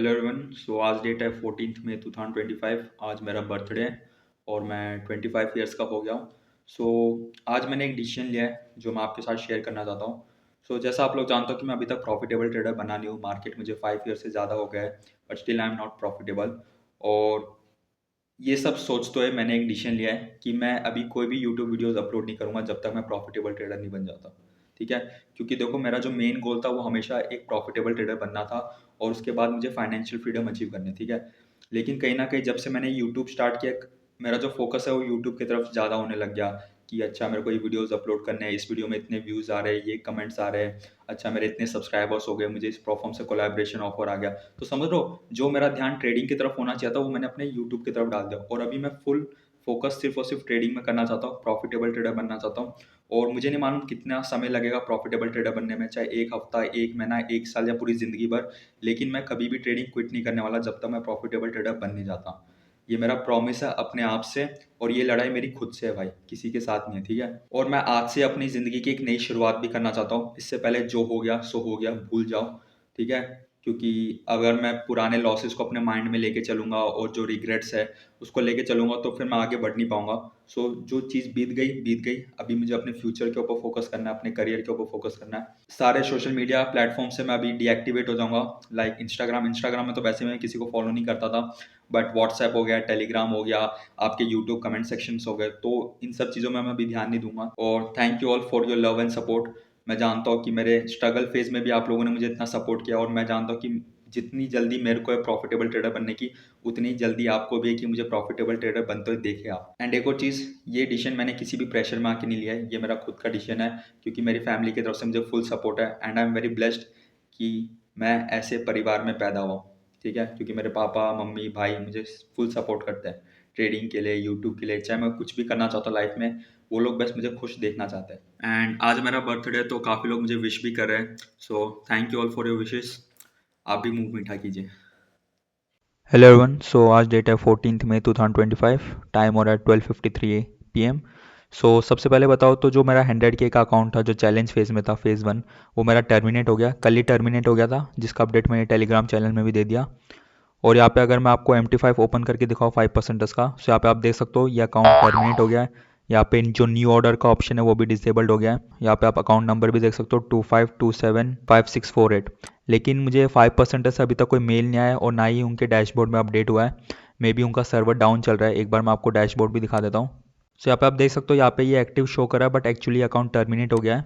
Hello everyone. सो आज date है 14 मई 2025। आज मेरा बर्थडे है और मैं 25 ईयर्स का हो गया हूँ। सो आज मैंने एक डिसीजन लिया है जो मैं आपके साथ शेयर करना चाहता हूँ। सो जैसा आप लोग जानते हो कि मैं अभी तक प्रॉफिटेबल ट्रेडर बना नहीं हूँ। मार्केट मुझे 5 ईयर से ज़्यादा हो गया है, but still I am not profitable. और ये सब सोचते हुए मैंने एक डिसीजन लिया है कि मैं अभी कोई भी यूट्यूब वीडियोस अपलोड नहीं करूँगा जब तक मैं प्रॉफिटेबल ट्रेडर नहीं बन जाता। ठीक है? क्योंकि देखो, मेरा जो मेन गोल था वो हमेशा एक प्रॉफिटेबल ट्रेडर बनना था और उसके बाद मुझे फाइनेंशियल फ्रीडम अचीव करनी, ठीक है? लेकिन कहीं न कहीं जब से मैंने यूट्यूब स्टार्ट किया, मेरा जो फ़ोकस है वो यूट्यूब की तरफ ज़्यादा होने लग गया कि अच्छा, मेरे को ये वीडियोज़ अपलोड करने हैं, इस वीडियो में इतने व्यूज़ आ रहे हैं, ये कमेंट्स आ रहे हैं, अच्छा मेरे इतने सब्सक्राइबर्स हो गए, मुझे इस प्लेटफ़ॉर्म से कोलैबोरेशन ऑफ़र आ गया। तो समझ लो, जो मेरा ध्यान ट्रेडिंग की तरफ होना चाहिए था वो मैंने अपने यूट्यूब की तरफ डाल दिया और अभी मैं फुल फ़ोकस सिर्फ़ और सिर्फ़ ट्रेडिंग में करना चाहता हूँ, प्रॉफिटेबल ट्रेडर बनना चाहता हूँ। और मुझे नहीं मालूम कितना समय लगेगा प्रॉफिटेबल ट्रेडर बनने में, चाहे 1 हफ़्ता, 1 महीना, 1 साल या पूरी ज़िंदगी भर। लेकिन मैं कभी भी ट्रेडिंग क्विट नहीं करने वाला जब तक मैं प्रॉफिटेबल ट्रेडर बन नहीं जाता। ये मेरा प्रॉमिस है अपने आप से और ये लड़ाई मेरी खुद से है भाई, किसी के साथ नहीं है, ठीक है? और मैं आज से अपनी ज़िंदगी की एक नई शुरुआत भी करना चाहता हूँ। इससे पहले जो हो गया सो हो गया, भूल जाओ, ठीक है? क्योंकि अगर मैं पुराने लॉसेस को अपने माइंड में लेके चलूँगा और जो रिग्रेट्स है उसको लेके चलूँगा तो फिर मैं आगे बढ़ नहीं पाऊँगा। सो जो चीज़ बीत गई, बीत गई। अभी मुझे अपने फ्यूचर के ऊपर फ़ोकस करना है, अपने करियर के ऊपर फ़ोकस करना है। सारे सोशल मीडिया प्लेटफ़ॉर्म से मैं अभी डीएक्टिवेट हो जाऊँगा, लाइक इंस्टाग्राम में तो वैसे मैं किसी को फ़ॉलो नहीं करता था, बट व्हाट्सऐप हो गया, टेलीग्राम हो गया, आपके यूट्यूब कमेंट सेक्शंस हो गए, तो इन सब चीज़ों में मैं अभी ध्यान नहीं दूँगा। और thank you all for your love and support. मैं जानता हूँ कि मेरे स्ट्रगल फेज़ में भी आप लोगों ने मुझे इतना सपोर्ट किया और मैं जानता हूँ कि जितनी जल्दी मेरे को है प्रॉफिटेबल ट्रेडर बनने की, उतनी जल्दी आपको भी है कि मुझे प्रॉफिटेबल ट्रेडर बनते हुए देखें आप। एंड एक और चीज़, ये डिसीजन मैंने किसी भी प्रेशर में आके नहीं लिया है, ये मेरा खुद का डिसीजन है क्योंकि मेरी फैमिली की तरफ से मुझे फुल सपोर्ट है and I am very blessed कि मैं ऐसे परिवार में पैदा हुआ हूँ, ठीक है? क्योंकि मेरे पापा, मम्मी, भाई मुझे फुल सपोर्ट करते हैं ट्रेडिंग के लिए, यूट्यूब के लिए, चाहे मैं कुछ भी करना चाहता हूँ लाइफ में, वो लोग बस मुझे खुश देखना चाहते हैं। एंड आज मेरा बर्थडे है तो काफ़ी लोग मुझे विश भी कर रहे हैं, so thank you all for your wishes. आप भी मुंह मीठा कीजिए। Hello everyone. सो आज डेट है 14 मई 2025। टाइम हो रहा है 12:53 PM। सो सबसे पहले बताओ तो जो मेरा 100K का अकाउंट था जो चैलेंज फेज़ में था, फेज़ 1, वो मेरा टर्मिनेट हो गया, कल ही टर्मिनेट हो गया था, जिसका अपडेट मैंने टेलीग्राम चैनल में भी दे दिया। और यहाँ पे अगर मैं आपको MT5 ओपन करके दिखाऊँ 5% का, सो यहाँ पे आप देख सकते हो ये अकाउंट टर्मिनेट हो गया है। यहाँ पे जो न्यू ऑर्डर का ऑप्शन है वो भी डिसेबल्ड हो गया है। यहाँ पे आप अकाउंट नंबर भी देख सकते हो 25275648। लेकिन मुझे 5% से अभी तक कोई मेल नहीं आया और ना ही उनके डैशबोर्ड में अपडेट हुआ है। मे बी उनका सर्वर डाउन चल रहा है। एक बार मैं आपको डैशबोर्ड भी दिखा देता हूँ। सो यहाँ पे आप देख सकते हो, यहाँ पे ये एक्टिव शो कर रहा है, बट एक्चुअली अकाउंट टर्मिनेट हो गया है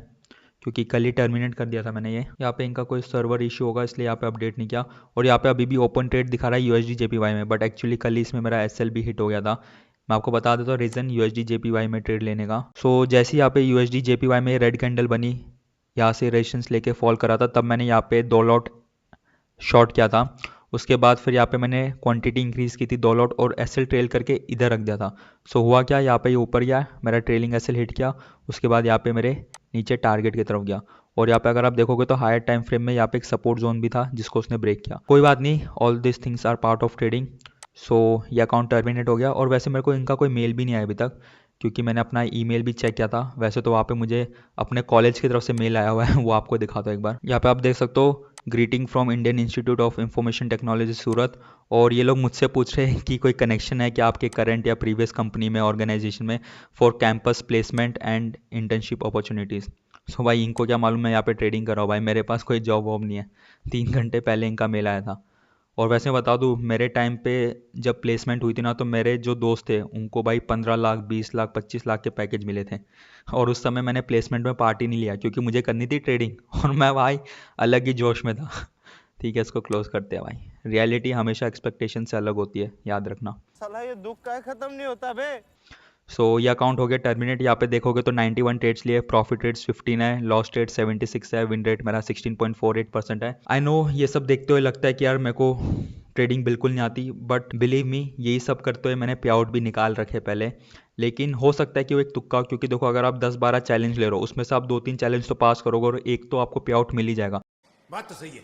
क्योंकि कल ही टर्मिनेट कर दिया था मैंने ये। यहाँ पे इनका कोई सर्वर इशू होगा इसलिए यहाँ पे अपडेट नहीं किया। और यहाँ पे अभी भी ओपन ट्रेड दिखा रहा है USD JPY में, बट एक्चुअली कल ही इसमें मेरा SL भी हिट हो गया था। मैं आपको बता देता हूँ रीज़न USD JPY में ट्रेड लेने का। सो जैसे ही यहाँ पे USD JPY में रेड कैंडल बनी, यहाँ से रेजिस्टेंस लेके फॉल करा था, तब मैंने यहाँ पे 2 लॉट शॉर्ट किया था। उसके बाद फिर यहाँ पे मैंने क्वांटिटी इंक्रीज़ की थी 2 लॉट और SL ट्रेल करके इधर रख दिया था। सो हुआ क्या, यहाँ पे ये ऊपर गया, मेरा ट्रेलिंग SL हिट किया, उसके बाद यहाँ पे मेरे नीचे टारगेट की तरफ गया। और यहाँ पे अगर आप देखोगे तो हायर टाइम फ्रेम में यहाँ पे एक सपोर्ट जोन भी था जिसको उसने ब्रेक किया। कोई बात नहीं, all this things are part of trading. So ये अकाउंट टर्मिनेट हो गया और वैसे मेरे को इनका कोई मेल भी नहीं आया अभी तक, क्योंकि मैंने अपना ईमेल भी चेक किया था। वैसे तो वहाँ पे मुझे अपने कॉलेज की तरफ से मेल आया हुआ है, वो आपको दिखाता हूँ एक बार। यहाँ पे आप देख सकते हो, greeting from Indian Institute of Information Technology Surat. और ये लोग मुझसे पूछ रहे हैं कि कोई कनेक्शन है क्या आपके करंट या प्रीवियस कंपनी में, ऑर्गेनाइजेशन में, for campus placement and internship opportunities. So भाई इनको क्या मालूम मैं यहाँ पे ट्रेडिंग कर रहा हूँ, भाई मेरे पास कोई जॉब वॉब नहीं है। 3 घंटे पहले इनका मेल आया था। और वैसे बता दूँ, मेरे टाइम पे जब प्लेसमेंट हुई थी ना, तो मेरे जो दोस्त थे उनको भाई 15 लाख, 20 लाख, 25 लाख के पैकेज मिले थे। और उस समय मैंने प्लेसमेंट में पार्टी नहीं लिया क्योंकि मुझे करनी थी ट्रेडिंग और मैं भाई अलग ही जोश में था। ठीक है, इसको क्लोज करते हैं भाई। रियलिटी हमेशा एक्सपेक्टेशन से अलग होती है, याद रखना। साला ये दुख का खत्म नहीं होता बे। सो ये अकाउंट हो गया टर्मिनेट। यहाँ पे देखोगे तो 91 ट्रेड्स लिए, प्रॉफिट रेट 15 है, लॉस रेट 76 है, विन रेट मेरा 16.48% है। आई नो ये सब देखते हुए लगता है कि यार मेरे को ट्रेडिंग बिल्कुल नहीं आती, बट बिलीव मी यही सब करते हुए मैंने पे आउट भी निकाल रखे पहले। लेकिन हो सकता है कि वो एक तुक्का हो, क्योंकि देखो अगर आप 10-12 चैलेंज ले रहे हो उसमें से आप 2-3 चैलेंज तो पास करोगे और एक तो आपको पे आउट मिल ही जाएगा। बात तो सही है।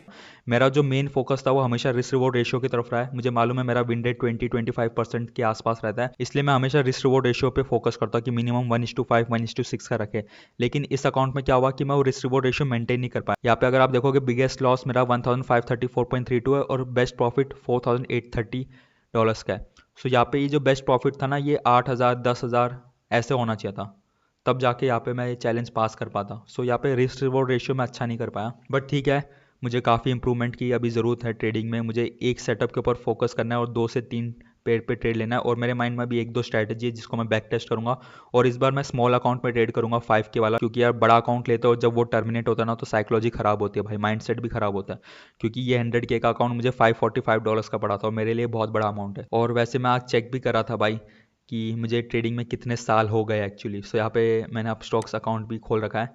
मेरा जो मेन फोकस था वो हमेशा रिस्क रिवॉर्ड रेशियो की तरफ रहा है। मुझे मालूम है मेरा विन रेट 20-25% के आसपास रहता है, इसलिए मैं हमेशा रिस्क रिवॉर्ड रेशियो पे फोकस करता हूँ कि मिनिमम 1:5 1:6 का रखे। लेकिन इस अकाउंट में क्या हुआ कि मैं वो रिस्क रिवॉर्ड रेशियो मेंटेन नहीं कर पाया। यहाँ पे अगर आप देखोगे बिगेस्ट लॉस मेरा 1534.32 है और बेस्ट प्रॉफिट $4,830 का है। सो यहाँ पे ये जो बेस्ट प्रॉफिट था ना, ये 8,000 10,000 ऐसे होना चाहिए था, तब जाके यहाँ पे मैं ये चैलेंज पास कर पाता। सो यहाँ पे रिस्क रिवॉर्ड रेशियो में अच्छा नहीं कर पाया, बट ठीक है, मुझे काफ़ी इंप्रूवमेंट की अभी ज़रूरत है ट्रेडिंग में। मुझे एक सेटअप के ऊपर फोकस करना है और 2 से 3 पेयर पे ट्रेड लेना है, और मेरे माइंड में भी एक दो स्ट्रैटेजी है जिसको मैं बैक टेस्ट करूंगा। और इस बार मैं स्मॉल अकाउंट में ट्रेड करूंगा 5K वाला, क्योंकि यार बड़ा अकाउंट लेते हो जब वो टर्मिनेट होता है ना, तो साइकोलॉजी खराब होती है भाई, माइंड भी खराब होता है। क्योंकि ये 100K का अकाउंट मुझे $545 का पड़ा था और मेरे लिए बहुत बड़ा अमाउंट है। और वैसे मैं आज चेक भी कर रहा था भाई कि मुझे ट्रेडिंग में कितने साल हो गए एक्चुअली। सो यहाँ पे मैंने अब स्टॉक्स अकाउंट भी खोल रखा है,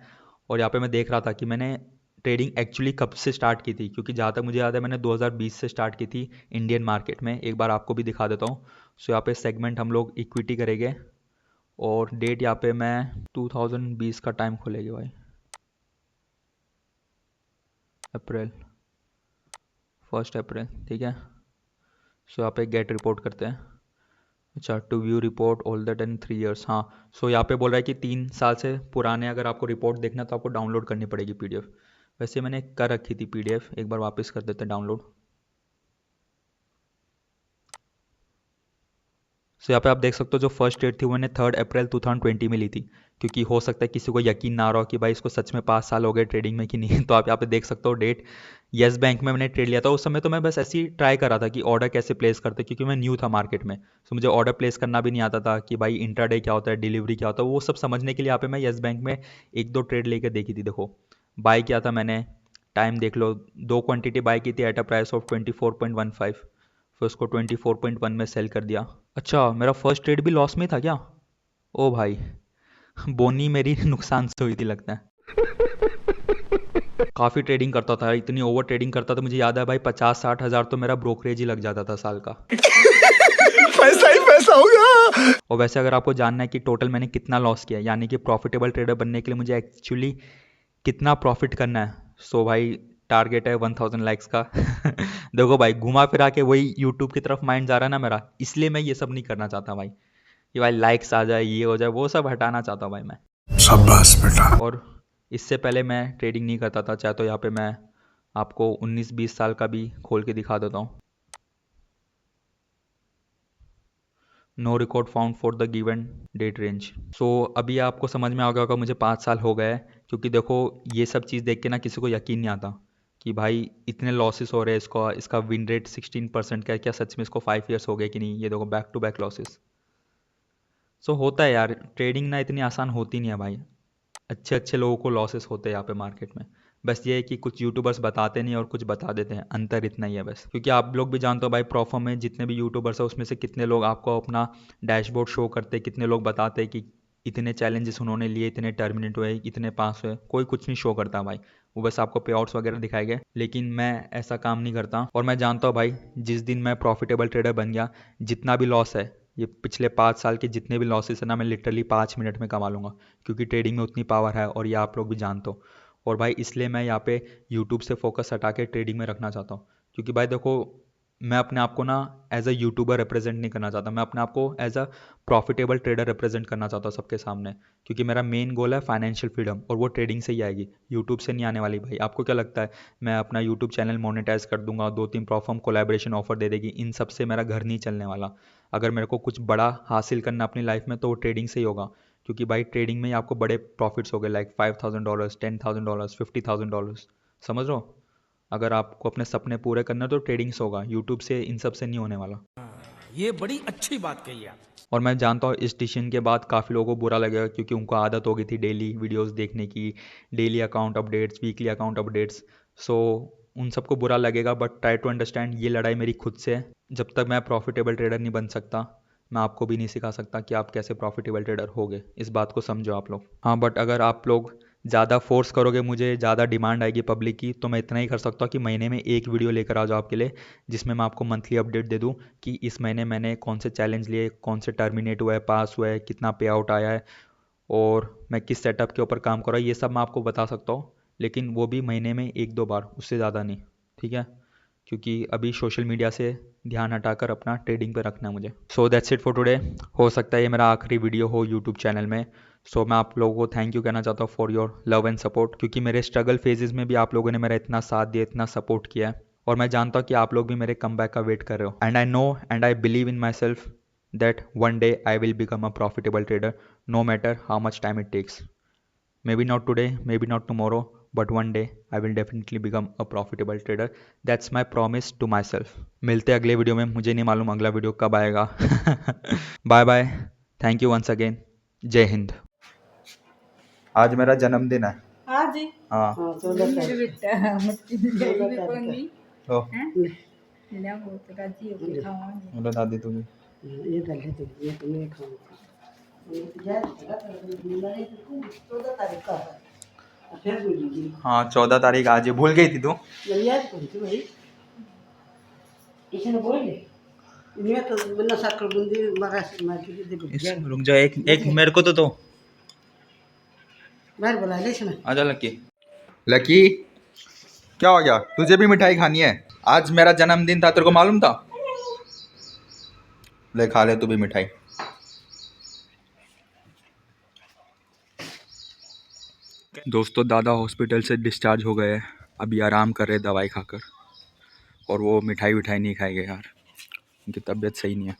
और यहाँ पे मैं देख रहा था कि मैंने ट्रेडिंग एक्चुअली कब से स्टार्ट की थी। क्योंकि जहाँ तक मुझे याद है मैंने 2020 से स्टार्ट की थी इंडियन मार्केट में। एक बार आपको भी दिखा देता हूँ। सो यहाँ पे सेगमेंट हम लोग इक्विटी करेंगे, और डेट यहाँ पे मैं 2020 का टाइम खोलेगी भाई, अप्रैल 1 अप्रैल, ठीक है। सो यहाँ पे गेट रिपोर्ट करते हैं। अच्छा, to view report all that in 3 years, हाँ। सो यहाँ पे बोल रहा है कि 3 साल से पुराने अगर आपको रिपोर्ट देखना तो आपको डाउनलोड करनी पड़ेगी पीडीएफ। वैसे मैंने कर रखी थी पीडीएफ, एक बार वापस कर देते हैं डाउनलोड। सो यहाँ पे आप देख सकते हो जो फर्स्ट डेट थी वो मैंने 3 अप्रैल 2020 में ली थी। क्योंकि हो सकता है किसी को यकीन ना आ रहा हो कि भाई इसको सच में 5 साल हो गए ट्रेडिंग में कि नहीं। तो आप यहाँ पे देख सकते हो डेट। येस बैंक में मैंने ट्रेड लिया था उस समय, तो मैं बस ऐसे ही ट्राई कर रहा था कि ऑर्डर कैसे प्लेस करते, क्योंकि मैं न्यू था मार्केट में। सो मुझे ऑर्डर प्लेस करना भी नहीं आता था कि भाई इंट्राडे क्या होता है, डिलीवरी क्या होता है, वो सब समझने के लिए यहाँ पे मैं येस बैंक में एक दो ट्रेड लेकर देखी थी। देखो बाय किया था मैंने, टाइम देख लो, 2 क्वांटिटी बाय की थी एट अ प्राइस ऑफ 24.15, फिर उसको 24.1 में सेल कर दिया। अच्छा, मेरा फर्स्ट ट्रेड भी लॉस में था क्या? ओ भाई, बोनी मेरी नुकसान से हुई थी लगता है। काफ़ी ट्रेडिंग करता था, इतनी ओवर ट्रेडिंग करता था, मुझे याद है भाई 50-60 हज़ार तो मेरा ब्रोकरेज ही लग जाता था साल का। पैसा ही पैसा होगा। और वैसे अगर आपको जानना है कि टोटल मैंने कितना लॉस किया, यानी कि प्रॉफिटेबल ट्रेडर बनने के लिए मुझे एक्चुअली कितना प्रॉफिट करना है, सो भाई टारगेट है 1000 लाइक्स का। देखो भाई, घुमा फिरा के वही यूट्यूब की तरफ माइंड जा रहा है ना मेरा, इसलिए मैं ये सब नहीं करना चाहता भाई कि भाई लाइक्स आ जाए, ये हो जाए, वो सब हटाना चाहता हूँ भाई मैं। शाबाश बेटा। और इससे पहले मैं ट्रेडिंग नहीं करता था। चाहे तो यहाँ पे मैं आपको 19-20 साल का भी खोल के दिखा देता हूँ। No record found for the given date range. So अभी आपको समझ में आ गया होगा मुझे 5 साल हो गए। क्योंकि देखो ये सब चीज़ देख के ना किसी को यकीन नहीं आता कि भाई इतने लॉसेस हो रहे हैं, इसको इसका विन रेट 16% का है, क्या सच में इसको 5 years हो गए कि नहीं। ये देखो बैक टू बैक लॉसेस। सो होता है यार, ट्रेडिंग ना इतनी आसान होती नहीं है भाई। अच्छे अच्छे लोगों को लॉसेस होते हैं यहाँ पे मार्केट में। बस ये है कि कुछ यूट्यूबर्स बताते नहीं और कुछ बता देते हैं, अंतर इतना ही है बस। क्योंकि आप लोग भी जानते हो भाई, प्रॉफर्म में जितने भी यूट्यूबर्स हैं उसमें से कितने लोग आपको अपना डैशबोर्ड शो करते हैं, कितने लोग बताते हैं कि इतने चैलेंजेस उन्होंने लिए, इतने टर्मिनेट हुए, इतने पास हुए। कोई कुछ नहीं शो करता भाई, वो बस आपको पे आउट्स वगैरह दिखाएंगे। लेकिन मैं ऐसा काम नहीं करता, और मैं जानता हूँ भाई जिस दिन मैं प्रॉफिटेबल ट्रेडर बन गया, जितना भी लॉस है, ये पिछले 5 साल के जितने भी लॉसेस है ना, मैं लिटरली 5 मिनट में कमा लूँगा। क्योंकि ट्रेडिंग में उतनी पावर है, और ये आप लोग भी जानते हो। और भाई इसलिए मैं यहाँ पे यूट्यूब से फोकस हटा के ट्रेडिंग में रखना चाहता हूँ। क्योंकि भाई देखो, मैं अपने आप को ना एज अ यूट्यूबर रिप्रेजेंट नहीं करना चाहता, मैं अपने आप को as a profitable trader represent करना चाहता हूँ सबके सामने। क्योंकि मेरा मेन गोल है फाइनेंशियल फ्रीडम, और वो ट्रेडिंग से ही आएगी, यूट्यूब से नहीं आने वाली भाई। आपको क्या लगता है मैं अपना यूट्यूब चैनल मोनेटाइज कर दूंगा, 2-3 प्लेटफॉर्म कोलैबोरेशन ऑफर दे देगी, इन सब से मेरा घर नहीं चलने वाला। अगर मेरे को कुछ बड़ा हासिल करना अपनी लाइफ में तो वो ट्रेडिंग से ही होगा। क्योंकि भाई ट्रेडिंग में ही आपको बड़े प्रॉफिट्स हो गए, लाइक $5,000, $10,000, $50,000, समझ रहे हो। अगर आपको अपने सपने पूरे करना है तो ट्रेडिंग से होगा, यूट्यूब से इन सब से नहीं होने वाला। ये बड़ी अच्छी बात कही आप। और मैं जानता हूँ इस डिसीजन के बाद काफ़ी लोगों को बुरा लगेगा, क्योंकि उनको आदत हो गई थी डेली वीडियोस देखने की, daily account updates, weekly account updates. So उन सबको बुरा लगेगा, बट ट्राई टू अंडरस्टैंड, ये लड़ाई मेरी खुद से है। जब तक मैं प्रॉफिटेबल ट्रेडर नहीं बन सकता, मैं आपको भी नहीं सिखा सकता कि आप कैसे प्रॉफिटेबल ट्रेडर होगे। इस बात को समझो आप लोग। हाँ, बट अगर आप लोग ज़्यादा फोर्स करोगे, मुझे ज़्यादा डिमांड आएगी पब्लिक की, तो मैं इतना ही कर सकता हूँ कि महीने में एक वीडियो लेकर आ जाओ आपके लिए, जिसमें मैं आपको मंथली अपडेट दे दूँ कि इस महीने मैंने कौन से चैलेंज लिए, कौन से टर्मिनेट हुआ है, पास हुआ है, कितना पे आउट आया है, और मैं किस सेटअप के ऊपर काम कर रहा हूँ, ये सब मैं आपको बता सकता हूँ। लेकिन वो भी महीने में 1-2 बार, उससे ज़्यादा नहीं, ठीक है? क्योंकि अभी सोशल मीडिया से ध्यान हटाकर अपना ट्रेडिंग पे रखना है मुझे। So that's it for today. हो सकता है ये मेरा आखिरी वीडियो हो यूट्यूब चैनल में। सो मैं आप लोगों को थैंक यू कहना चाहता हूँ for your love and support, क्योंकि मेरे स्ट्रगल फेजेस में भी आप लोगों ने मेरा इतना साथ दिया, इतना सपोर्ट किया है, और मैं जानता हूँ कि आप लोग भी मेरे कमबैक का वेट कर रहे हो। And I know and I believe in my self that one day I will become a profitable trader, no matter how much time it takes. Maybe not today, maybe not tomorrow, but one day I will definitely become a profitable trader. That's my promise to myself. मिलते हैं अगले video में। मुझे नहीं मालूम अगला video कब आएगा। Bye bye, thank you once again, जय हिंद। आज मेरा जन्मदिन है। हाँ जी। हाँ मेरे बेटा मच्छी भी पानी तो हैं ना, बहुत राजी हो के खावांगे। बोलो दादी तू भी। ये पहले तो ये तुम्हें खाऊंगा यार, 14 तारीख का है, फिर बोलेगी हाँ 14 तारीख आज, भूल गई थी तू। यार कौन सी भाई किसी ने बोले इनमें तो बिना साकर बूंदी मगा मार्केट दे बिया रुक जा, एक मेरे को तो बाहर बुला ले इसमें। आजा लकी। लकी क्या हो गया, तुझे भी मिठाई खानी है? आज मेरा जन्मदिन था, तेरे को मालूम था? ले खा ले तू भी मिठाई। दोस्तों दादा हॉस्पिटल से डिस्चार्ज हो गए, अभी आराम कर रहे दवाई खाकर, और वो मिठाई विठाई नहीं खाएंगे यार, उनकी तबीयत सही नहीं है।